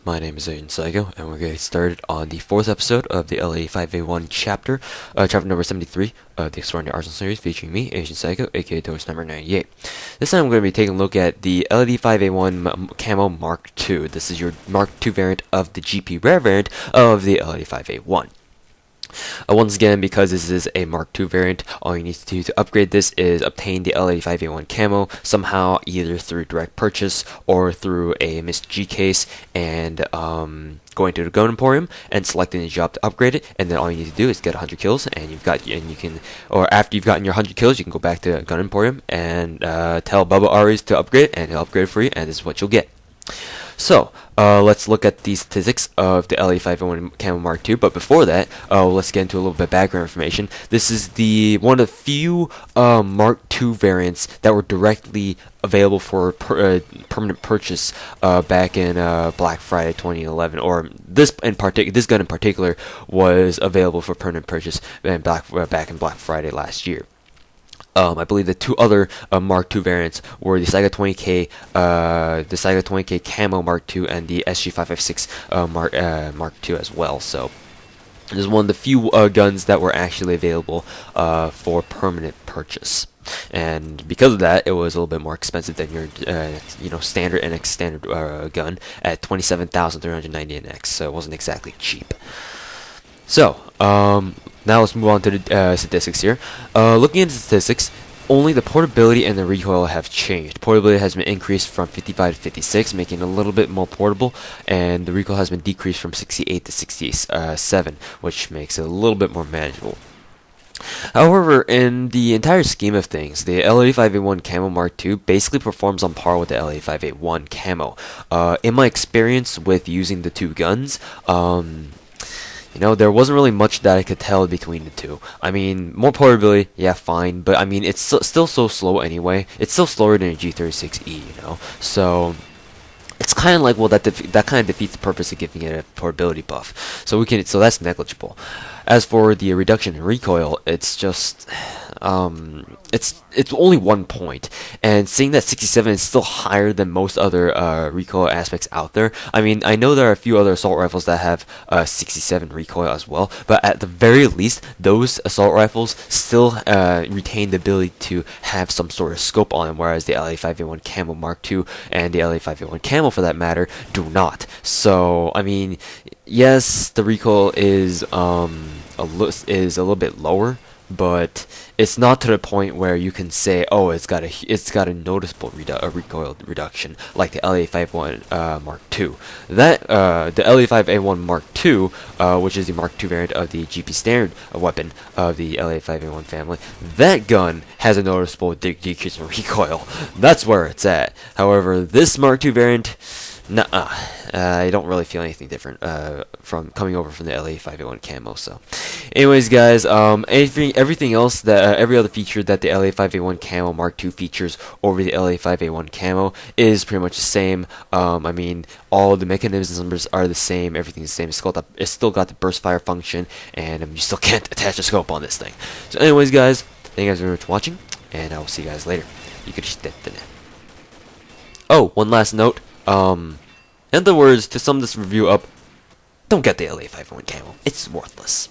my name is Agent Psycho, and we're getting started on the 4th episode of the L85A1 chapter, chapter number 73 of the Extraordinary Arsenal series, featuring me, Agent Psycho, aka Toast number 98. This time we're going to be taking a look at the L85A1 CAMO Mark II. This is your Mark II variant of the GP Rare variant of the L85A1. Once again, because this is a Mark II variant, all you need to do to upgrade this is obtain the L85A1 camo somehow, either through direct purchase or through a Missed G case, and going to the Gun Emporium and selecting the job to upgrade it. And then all you need to do is get 100 kills, and after you've gotten your 100 kills, you can go back to Gun Emporium and tell Bubba Aries to upgrade, and he'll upgrade it for you, and this is what you'll get. So, let's look at the statistics of the L85A1 CAMO Mark II, but before that, let's get into a little bit of background information. This is one of the few Mark II variants that were directly available for permanent purchase back in Black Friday 2011, or this gun in particular was available for permanent purchase back in Black Friday last year. I believe the two other Mark II variants were the Saiga 20K Camo Mark II and the SG556 Mark II as well. So this is one of the few guns that were actually available for permanent purchase. And because of that, it was a little bit more expensive than your standard NX standard gun at 27,390 NX. So it wasn't exactly cheap. So, now let's move on to the statistics here. Looking at the statistics, only the portability and the recoil have changed. Portability has been increased from 55 to 56, making it a little bit more portable, and the recoil has been decreased from 68 to 67, which makes it a little bit more manageable. However, in the entire scheme of things, the L85A1 Camo Mark II basically performs on par with the L85A1 Camo. In my experience with using the two guns, there wasn't really much that I could tell between the two. I mean, more portability, yeah, fine, but I mean, it's still so slow anyway. It's still slower than a G36E, So it's kind of like, well, that kind of defeats the purpose of giving it a portability buff. So that's negligible. As for the reduction in recoil, it's just it's only 1 point, and seeing that 67 is still higher than most other recoil aspects out there. I mean, I know there are a few other assault rifles that have 67 recoil as well, but at the very least, those assault rifles still retain the ability to have some sort of scope on them, whereas the L85A1 Camo Mark II and the L85A1 Camo, for that matter, do not. So, I mean, yes, the recoil is a little bit lower, but it's not to the point where you can say, oh, it's got a noticeable recoil reduction like the L85A1 Mark II. The L85A1 Mark II, which is the Mark II variant of the GP standard weapon of the L85A1 family, that gun has a noticeable decrease in recoil. That's where it's at. However, this Mark II variant, nuh-uh. I don't really feel anything different from coming over from the L85A1 Camo. So, anyways, guys, everything else that every other feature that the L85A1 Camo Mark II features over the L85A1 Camo is pretty much the same. I mean, all the mechanisms are the same. Everything's the same. It's still got the burst fire function, and you still can't attach a scope on this thing. So, anyways, guys, thank you guys very much for watching, and I will see you guys later. You could just Oh, one last note. In other words, to sum this review up, don't get the L85A1 Camo. It's worthless.